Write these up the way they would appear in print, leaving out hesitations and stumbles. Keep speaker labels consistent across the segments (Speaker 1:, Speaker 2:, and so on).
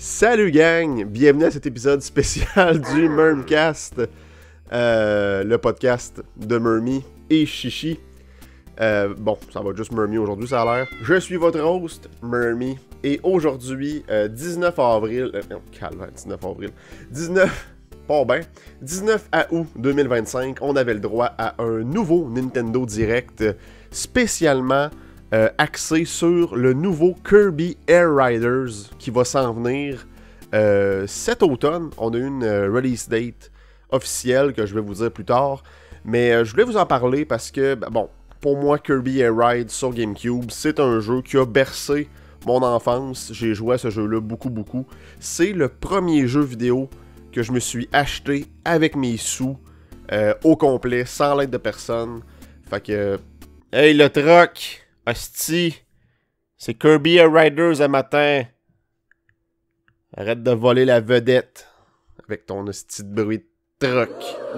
Speaker 1: Salut gang, bienvenue à cet épisode spécial du Mermcast, le podcast de Mermy et Chichi. Bon, ça va juste Mermy aujourd'hui, ça a l'air. Je suis votre host, Mermy, et aujourd'hui, 19 avril... calme, 19 avril... 19 août 2025, on avait le droit à un nouveau Nintendo Direct spécialement axé sur le nouveau Kirby Air Riders qui va s'en venir cet automne. On a eu une release date officielle que je vais vous dire plus tard, mais je voulais vous en parler parce que, bon, pour moi, Kirby Air Ride sur GameCube, c'est un jeu qui a bercé mon enfance. J'ai joué à ce jeu-là beaucoup. C'est le premier jeu vidéo que je me suis acheté avec mes sous, au complet, sans l'aide de personne. Fait que, hey le troc, hostie, c'est Kirby Air Riders un matin. Arrête de voler la vedette avec ton hostie de bruit de troc.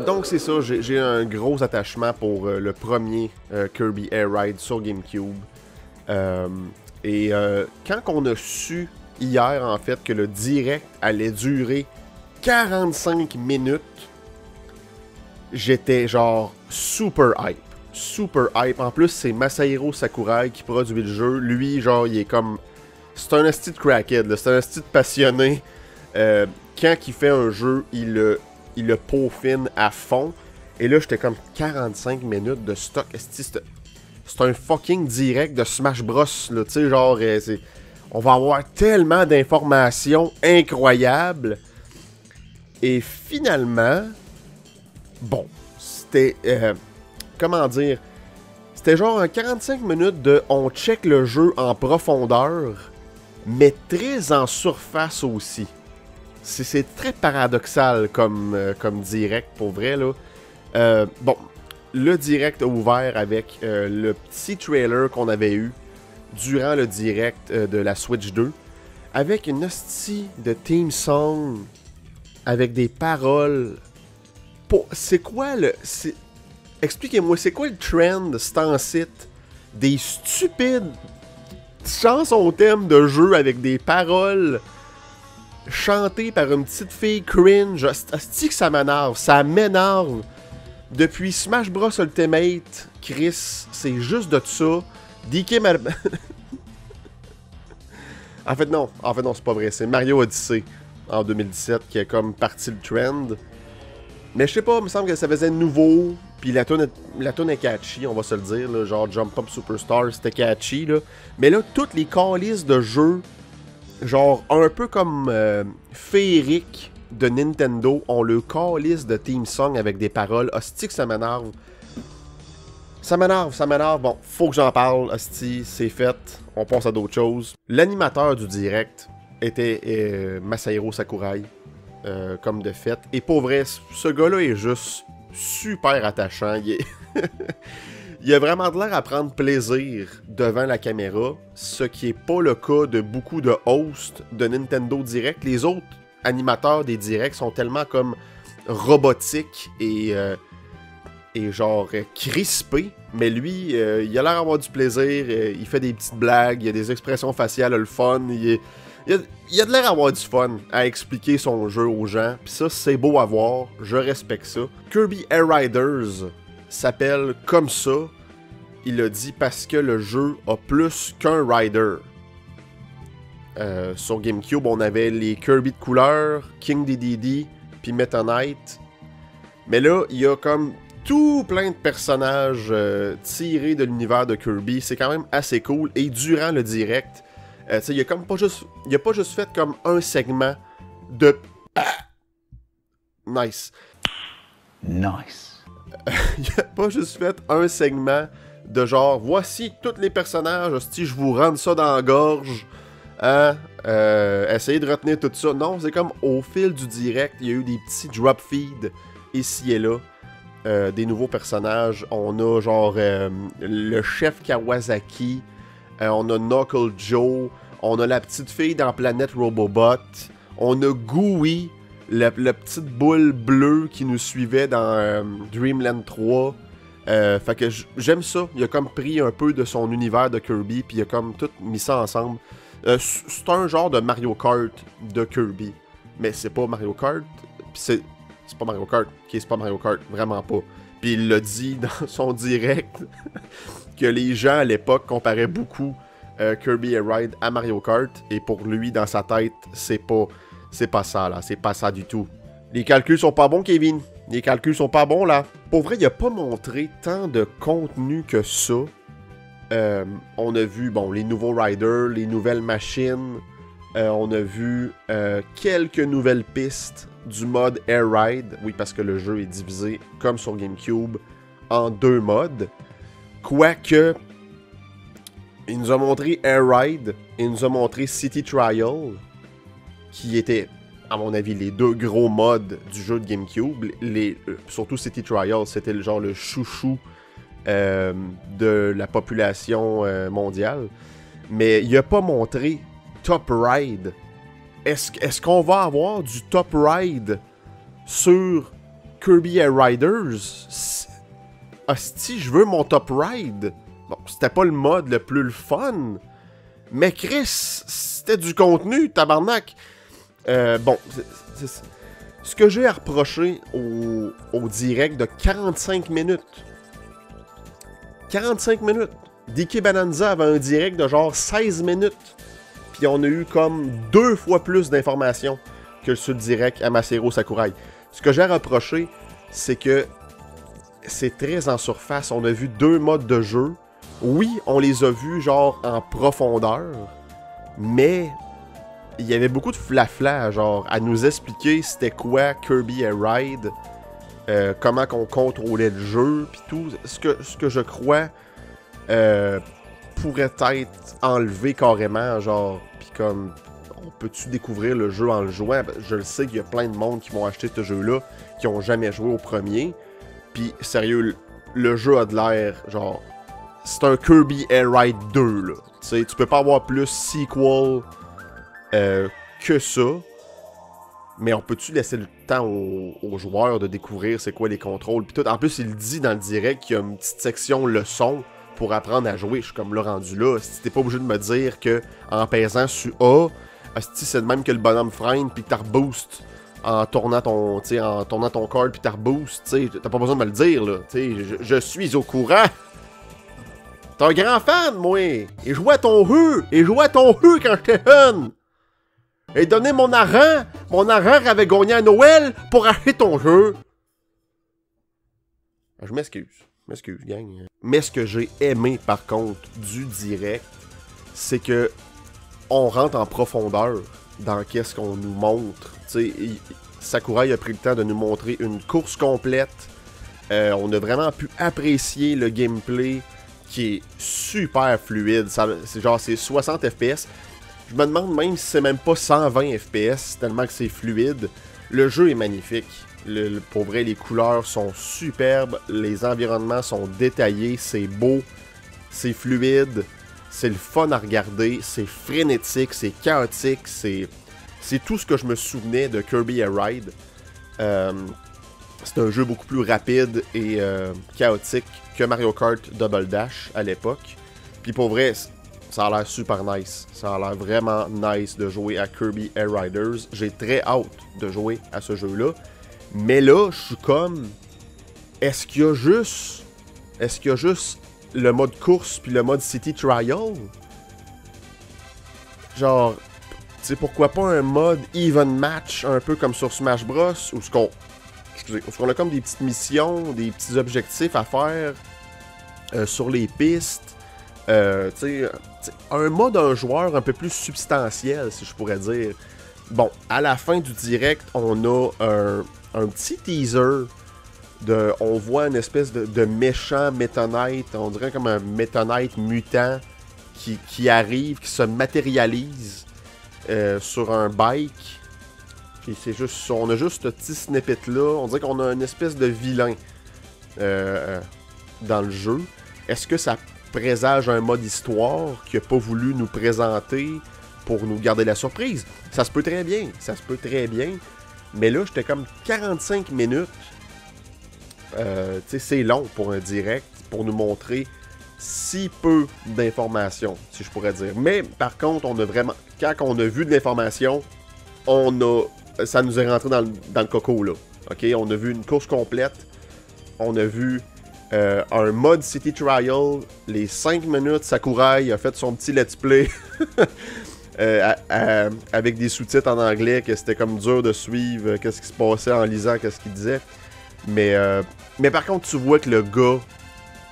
Speaker 1: Donc c'est ça, j'ai un gros attachement pour le premier Kirby Air Ride sur GameCube. Quand on a su hier en fait que le direct allait durer 45 minutes, j'étais genre super hype. Super hype. En plus, c'est Masahiro Sakurai qui produit le jeu. Lui, genre, il est comme... C'est un asti de crackhead, là. C'est un asti de passionné. Quand il fait un jeu, il le peaufine à fond. Et là, j'étais comme 45 minutes de stock. C'est un fucking direct de Smash Bros, là. Tu sais, genre, on va avoir tellement d'informations incroyables. Et finalement, bon, c'était, comment dire, c'était genre un 45 minutes de on check le jeu en profondeur, mais très en surface aussi. C'est très paradoxal comme direct, pour vrai, là. Bon, le direct a ouvert avec le petit trailer qu'on avait eu durant le direct de la Switch 2, avec une hostie de theme song avec des paroles. C'est quoi le... Expliquez-moi, c'est quoi le trend, ce temps-ci, des stupides chansons thème de jeu avec des paroles chantées par une petite fille cringe? Asti que ça m'énerve. Depuis Smash Bros Ultimate, Chris, c'est juste de ça. DK En fait, non, c'est pas vrai. C'est Mario Odyssey en 2017 qui a comme parti le trend. Mais je sais pas, il me semble que ça faisait nouveau. Puis la tune est catchy, on va se le dire. Là, genre Jump Up Superstar, c'était catchy. Là. Mais là, toutes les calices de jeux, genre un peu comme féerique de Nintendo, ont le calice de theme song avec des paroles. Hostie que ça m'énerve. Ça m'énerve. Bon, faut que j'en parle, hostie, c'est fait. On passe à d'autres choses. L'animateur du direct était Masahiro Sakurai, comme de fait. Et pour vrai, ce gars-là est juste super attachant. Il a vraiment de l'air à prendre plaisir devant la caméra, ce qui est pas le cas de beaucoup de hosts de Nintendo Direct. Les autres animateurs des directs sont tellement comme robotiques et genre crispés. Mais lui, il a l'air d'avoir du plaisir, il fait des petites blagues, il a des expressions faciales, le fun, il a de l'air d'avoir du fun à expliquer son jeu aux gens, pis ça, c'est beau à voir, je respecte ça. Kirby Air Riders s'appelle comme ça, il a dit parce que le jeu a plus qu'un rider. Sur GameCube, on avait les Kirby de couleur, King Dedede, puis Meta Knight. Mais là, il y a comme tout plein de personnages tirés de l'univers de Kirby, c'est quand même assez cool, et durant le direct... il a comme pas juste. Il a pas juste fait comme un segment de. Nice. Il a pas juste fait un segment de genre voici tous les personnages, hostie, je vous rentre ça dans la gorge. Essayez de retenir tout ça. Non, c'est comme au fil du direct, il y a eu des petits drop feeds ici et là. Des nouveaux personnages. On a genre le chef Kawasaki. On a Knuckle Joe, on a la petite fille dans Planète Robobot, on a Gooey, la petite boule bleue qui nous suivait dans Dreamland 3. Fait que j'aime ça, il a comme pris un peu de son univers de Kirby, puis il a comme tout mis ça ensemble. C'est un genre de Mario Kart de Kirby. Mais c'est pas Mario Kart. C'est pas Mario Kart. Ok, c'est pas Mario Kart. Vraiment pas. Puis il l'a dit dans son direct que les gens à l'époque comparaient beaucoup Kirby Air Ride à Mario Kart. Et pour lui, dans sa tête, c'est pas ça, là. C'est pas ça du tout. Les calculs sont pas bons, Kevin. Les calculs sont pas bons, là. Pour vrai, il a pas montré tant de contenu que ça. On a vu, bon, les nouveaux riders, les nouvelles machines. On a vu quelques nouvelles pistes du mode Air Ride. Oui, parce que le jeu est divisé, comme sur GameCube, en 2 modes. Quoique, il nous a montré Air Ride, il nous a montré City Trial, qui étaient, à mon avis, les 2 gros modes du jeu de GameCube. Surtout City Trial, c'était le genre le chouchou de la population mondiale. Mais il n'a pas montré Top Ride. Est-ce qu'on va avoir du Top Ride sur Kirby Air Riders? Hostie, je veux mon Top Ride. Bon, c'était pas le mode le plus le fun, mais Chris, c'était du contenu, tabarnak. Bon, ce que j'ai à reprocher au direct de 45 minutes. 45 minutes. DK Bonanza avait un direct de genre 16 minutes. Puis on a eu comme 2 fois plus d'informations que sur le direct à Masahiro Sakurai. Ce que j'ai à reprocher, c'est que c'est très en surface. On a vu 2 modes de jeu. Oui, on les a vus genre en profondeur, mais il y avait beaucoup de flafla, genre à nous expliquer c'était quoi Kirby Air Ride, comment qu'on contrôlait le jeu, puis tout. Ce que je crois pourrait être enlevé carrément, genre, puis comme, on peut-tu découvrir le jeu en le jouant? Je le sais qu'il y a plein de monde qui vont acheter ce jeu-là, qui ont jamais joué au premier, puis sérieux, le jeu a de l'air, genre, c'est un Kirby Air Ride 2, là. T'sais, tu peux pas avoir plus sequel que ça, mais on peut-tu laisser le temps aux joueurs de découvrir c'est quoi les contrôles, puis tout. En plus, il dit dans le direct qu'il y a une petite section leçon pour apprendre à jouer. Je suis comme là rendu là. Si t'es pas obligé de me dire que en pesant sur A, c'est de même que le bonhomme freine puis que t'as reboost en tournant ton card puis t'as reboost. T'as pas besoin de me le dire là. Je suis au courant. T'es un grand fan, moi. Et jouais à ton jeu. Et jouais à ton jeu quand j'étais jeune. Et donner mon argent. Mon argent avait gagné à Noël pour acheter ton jeu. Je m'excuse, gang. Mais ce que j'ai aimé, par contre, du direct, c'est que on rentre en profondeur dans qu'est-ce qu'on nous montre. Sakurai a pris le temps de nous montrer une course complète. On a vraiment pu apprécier le gameplay qui est super fluide. C'est 60 FPS. Je me demande même si c'est même pas 120 FPS, tellement que c'est fluide. Le jeu est magnifique. Pour vrai, les couleurs sont superbes, les environnements sont détaillés, c'est beau, c'est fluide, c'est le fun à regarder, c'est frénétique, c'est chaotique, c'est tout ce que je me souvenais de Kirby Air Ride. C'est un jeu beaucoup plus rapide et chaotique que Mario Kart Double Dash à l'époque. Puis pour vrai, ça a l'air super nice. Ça a l'air vraiment nice de jouer à Kirby Air Riders. J'ai très hâte de jouer à ce jeu-là. Mais là, je suis comme... Est-ce qu'il y a juste le mode course puis le mode City Trial? Genre, tu sais, pourquoi pas un mode even match, un peu comme sur Smash Bros, où on a comme des petites missions, des petits objectifs à faire sur les pistes. Un mode un joueur un peu plus substantiel, si je pourrais dire. Bon, à la fin du direct, on a un petit teaser on voit une espèce de méchant Meta Knight, on dirait comme un Meta Knight mutant qui arrive, qui se matérialise sur un bike. Puis on a juste ce petit snippet là, on dirait qu'on a une espèce de vilain dans le jeu. Est-ce que ça présage un mode histoire qu'il n'a pas voulu nous présenter pour nous garder la surprise? Ça se peut très bien, mais là, j'étais comme 45 minutes. C'est long pour un direct, pour nous montrer si peu d'informations, si je pourrais dire. Mais par contre, on a vraiment, quand on a vu de l'information, ça nous est rentré dans le coco là. Ok, on a vu une course complète, on a vu un mode City Trial, les 5 minutes, Sakurai a fait son petit let's play avec des sous-titres en anglais, que c'était comme dur de suivre qu'est-ce qui se passait en lisant, qu'est-ce qu'il disait. Mais par contre, tu vois que le gars,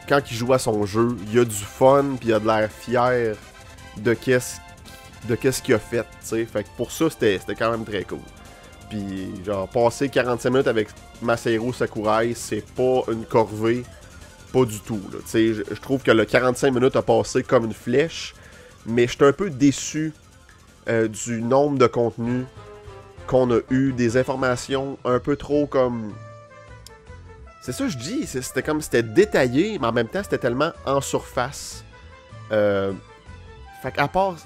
Speaker 1: quand il joue à son jeu, il a du fun, puis il a de l'air fier de qu'est-ce qu'il a fait, tu sais. Fait que pour ça, c'était quand même très cool. Puis, genre, passer 45 minutes avec Masahiro Sakurai, c'est pas une corvée, pas du tout, là. Tu sais, je trouve que le 45 minutes a passé comme une flèche, mais j'étais un peu déçu du nombre de contenus qu'on a eu, des informations un peu trop comme... C'est ça que je dis, c'était détaillé, mais en même temps, c'était tellement en surface. Fait qu'à part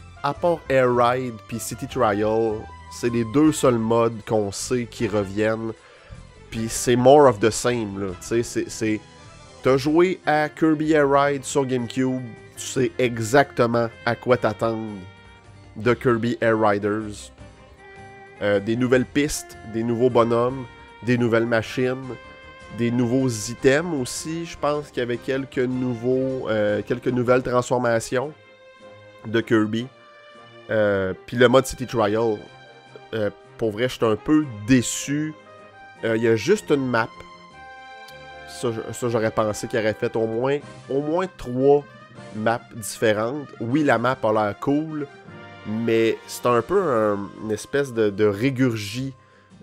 Speaker 1: Air Ride puis City Trial, c'est les deux seuls modes qu'on sait qui reviennent. Puis c'est more of the same, là. Tu sais, t'as joué à Kirby Air Ride sur GameCube, tu sais exactement à quoi t'attendre de Kirby Air Riders. Des nouvelles pistes, des nouveaux bonhommes, des nouvelles machines, des nouveaux items aussi. Je pense qu'il y avait quelques nouvelles transformations de Kirby. Puis le mode City Trial, pour vrai, j'étais un peu déçu. Il y a juste une map. Ça j'aurais pensé qu'il aurait fait au moins 3 maps différentes. Oui, la map a l'air cool, mais c'est un peu une espèce de régurgie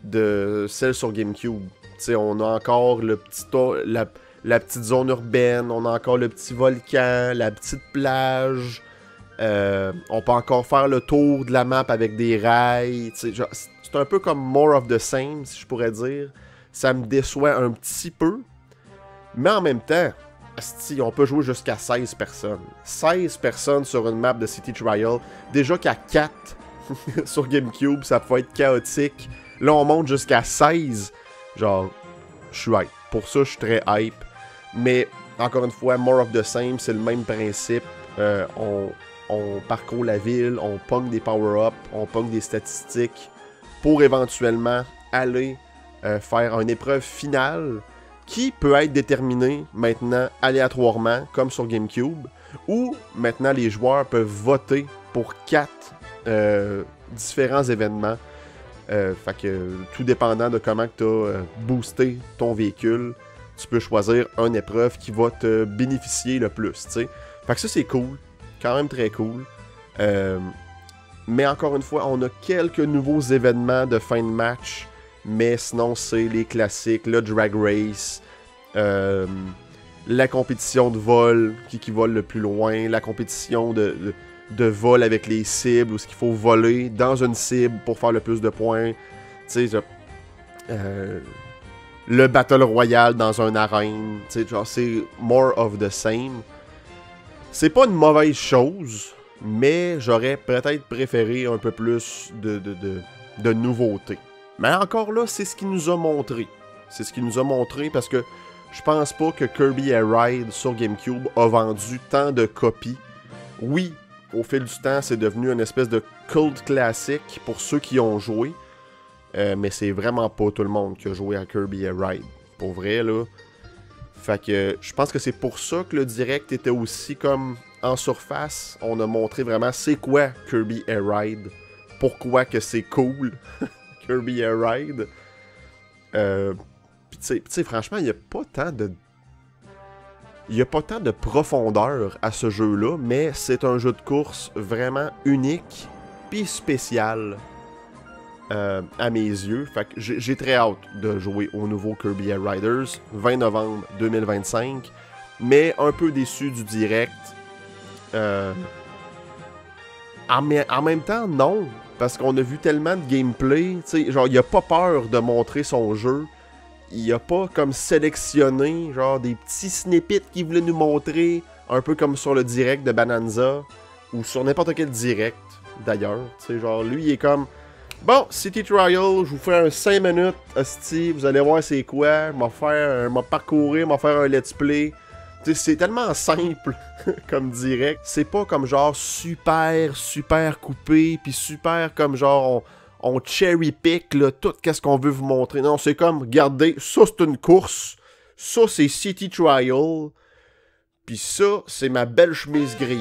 Speaker 1: de celle sur GameCube. T'sais, on a encore la petite zone urbaine, on a encore le petit volcan, la petite plage. On peut encore faire le tour de la map avec des rails. Genre, c'est un peu comme more of the same, si je pourrais dire. Ça me déçoit un petit peu. Mais en même temps, on peut jouer jusqu'à 16 personnes. 16 personnes sur une map de City Trial. Déjà qu'à 4 sur GameCube, ça peut être chaotique. Là, on monte jusqu'à 16. Genre, je suis hype. Pour ça, je suis très hype. Mais, encore une fois, more of the same, c'est le même principe. On parcourt la ville, on pogne des power-ups, on pogne des statistiques pour éventuellement aller faire une épreuve finale qui peut être déterminée maintenant aléatoirement, comme sur GameCube, où maintenant les joueurs peuvent voter pour 4 différents événements. Fait que tout dépendant de comment tu as boosté ton véhicule, tu peux choisir une épreuve qui va te bénéficier le plus, t'sais. Fait que ça c'est cool, quand même très cool. Mais encore une fois, on a quelques nouveaux événements de fin de match, mais sinon c'est les classiques, le drag race, la compétition de vol, qui vole le plus loin, la compétition de vol avec les cibles, où il faut voler dans une cible pour faire le plus de points. Tu sais, le Battle Royale dans un arène. Tu sais, genre, c'est more of the same. C'est pas une mauvaise chose, mais j'aurais peut-être préféré un peu plus de nouveautés. Mais encore là, c'est ce qu'il nous a montré. C'est ce qu'il nous a montré parce que je pense pas que Kirby Air Ride sur GameCube a vendu tant de copies. Oui, au fil du temps, c'est devenu une espèce de cult classique pour ceux qui ont joué. Mais c'est vraiment pas tout le monde qui a joué à Kirby Air Ride. Pour vrai, là. Fait que je pense que c'est pour ça que le direct était aussi comme en surface. On a montré vraiment c'est quoi Kirby Air Ride. Pourquoi que c'est cool, Kirby Air Ride. Pis tu sais, franchement, il n'y a pas tant de... Il n'y a pas tant de profondeur à ce jeu-là, mais c'est un jeu de course vraiment unique puis spécial à mes yeux. Fait que j'ai très hâte de jouer au nouveau Kirby Air Riders, 20 novembre 2025, mais un peu déçu du direct. En même temps, non, parce qu'on a vu tellement de gameplay, tu sais, genre, il a pas peur de montrer son jeu. Il a pas comme sélectionné genre des petits snippets qu'il voulait nous montrer, un peu comme sur le direct de Bananza, ou sur n'importe quel direct, d'ailleurs. Tu sais, genre, lui, il est comme, bon, City Trial, je vous fais un 5 minutes, hostie, vous allez voir c'est quoi, m'a parcourir, m'a faire un let's play, Tu sais, c'est tellement simple comme direct. C'est pas comme genre super coupé, puis super comme genre on cherry pick là, tout qu'est-ce qu'on veut vous montrer. Non, c'est comme, regardez, ça c'est une course, ça c'est City Trial, puis ça c'est ma belle chemise grise.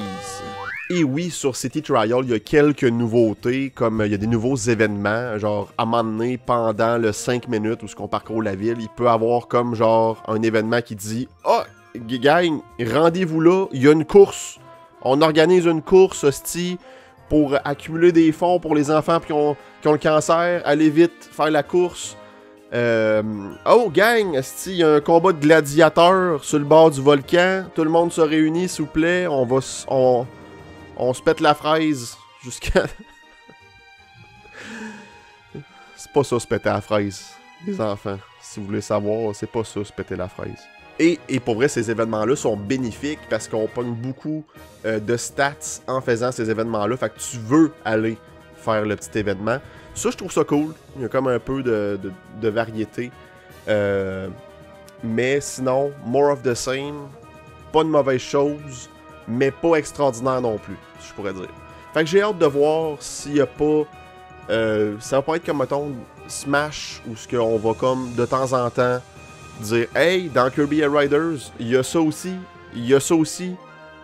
Speaker 1: Et oui, sur City Trial, il y a quelques nouveautés, comme il y a des nouveaux événements, genre à un moment donné, pendant le 5 minutes où on parcourt la ville, il peut avoir comme genre un événement qui dit « Ah, gang, rendez-vous là, il y a une course. On organise une course, hostie, pour accumuler des fonds pour les enfants qui ont le cancer. Allez vite, faire la course. Oh, gang, hostie, il y a un combat de gladiateurs sur le bord du volcan. Tout le monde se réunit, s'il vous plaît. On se pète la fraise jusqu'à... C'est pas ça, se péter la fraise, les enfants. Si vous voulez savoir, c'est pas ça, se péter la fraise. Et pour vrai, ces événements-là sont bénéfiques parce qu'on pogne beaucoup de stats en faisant ces événements-là. Fait que tu veux aller faire le petit événement. Ça, je trouve ça cool. Il y a comme un peu de variété. Mais sinon, more of the same. Pas de mauvaise chose, mais pas extraordinaire non plus, je pourrais dire. Fait que j'ai hâte de voir s'il y a pas... ça va pas être comme, mettons, Smash, où ce qu'on va comme, de temps en temps... dire « Hey, dans Kirby Air Riders, il y a ça aussi, il y a ça aussi.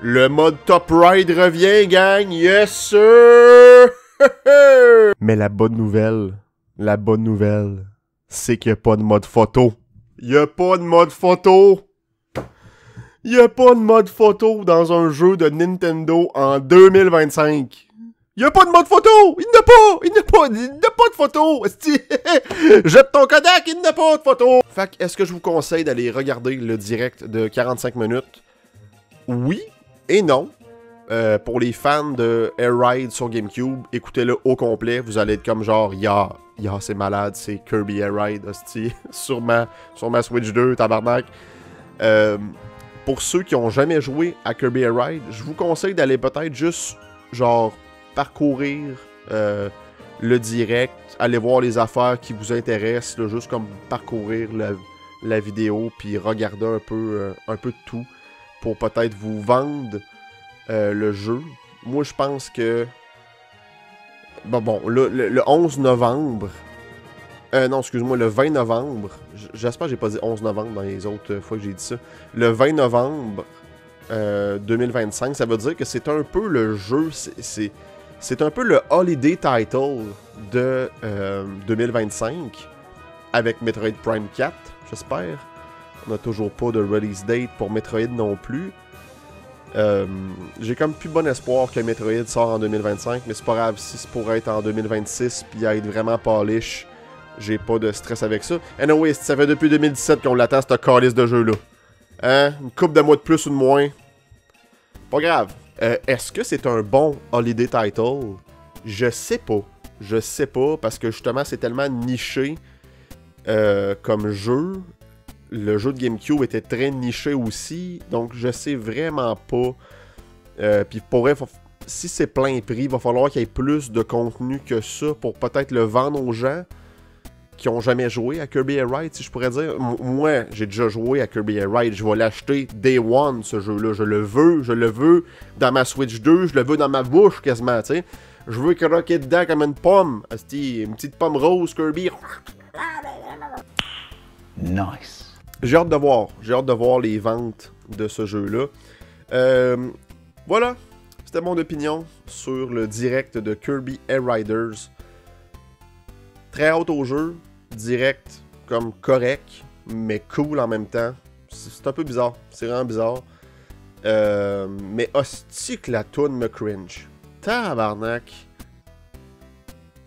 Speaker 1: Le mode Top Ride revient, gang! Yes, sir! » Mais la bonne nouvelle, c'est qu'il n'y a pas de mode photo. Il n'y a pas de mode photo! Il n'y a pas de mode photo dans un jeu de Nintendo en 2025. Il n'y a pas de mode photo! Il n'y a pas de photo! Jette ton Kodak, il n'y a pas de photo! Fait que, est-ce que je vous conseille d'aller regarder le direct de 45 minutes? Oui et non. Pour les fans de Air Ride sur GameCube, écoutez-le au complet. Vous allez être comme genre, c'est malade, c'est Kirby Air Ride, hostie, sur ma Switch 2, tabarnak. Pour ceux qui ont jamais joué à Kirby Air Ride, je vous conseille d'aller peut-être juste, genre, parcourir le direct, aller voir les affaires qui vous intéressent, là, juste comme parcourir la vidéo, puis regarder un peu de tout, pour peut-être vous vendre le jeu. Moi, je pense que... Bon, le 11 novembre... non, excuse-moi, le 20 novembre... J'espère que j'ai pas dit 11 novembre dans les autres fois que j'ai dit ça. Le 20 novembre 2025, ça veut dire que c'est un peu le jeu... C'est un peu le holiday title de 2025 avec Metroid Prime 4, j'espère. On n'a toujours pas de release date pour Metroid non plus. J'ai comme plus bon espoir que Metroid sort en 2025, mais c'est pas grave, si c'est pour être en 2026 puis être vraiment polish, j'ai pas de stress avec ça. Anyway, ça fait depuis 2017 qu'on l'attend, cette calice de jeu-là. Hein? Une couple de mois de plus ou de moins. Pas grave. Est-ce que c'est un bon holiday title? Je sais pas. Je sais pas, parce que justement, c'est tellement niché comme jeu. Le jeu de GameCube était très niché aussi, donc je sais vraiment pas. Puis pour vrai, si c'est plein prix, il va falloir qu'il y ait plus de contenu que ça pour peut-être le vendre aux gens qui ont jamais joué à Kirby Air Ride, si je pourrais dire. Moi, j'ai déjà joué à Kirby Air Ride, je vais l'acheter Day One, ce jeu-là. Je le veux dans ma Switch 2, je le veux dans ma bouche quasiment, tu sais. Je veux croquer dedans comme une pomme. Une petite pomme rose, Kirby.
Speaker 2: Nice.
Speaker 1: J'ai hâte de voir les ventes de ce jeu-là. Voilà, c'était mon opinion sur le direct de Kirby Air Riders. Très haute au jeu, direct comme correct, mais cool en même temps. C'est un peu bizarre, c'est vraiment bizarre. Mais hostie que la toune me cringe. Tabarnak.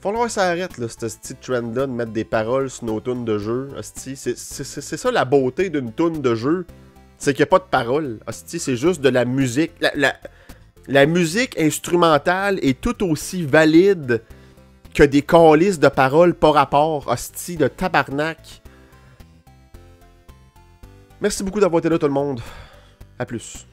Speaker 1: Faut falloir que ça arrête, là, ce petit trend-là, de mettre des paroles sur nos tunes de jeu. Hostie, c'est ça la beauté d'une tune de jeu. C'est qu'il n'y a pas de paroles. Hostie, c'est juste de la musique. La musique instrumentale est tout aussi valide que des calices de paroles par rapport, hostie, de tabarnak. Merci beaucoup d'avoir été là, tout le monde. À plus.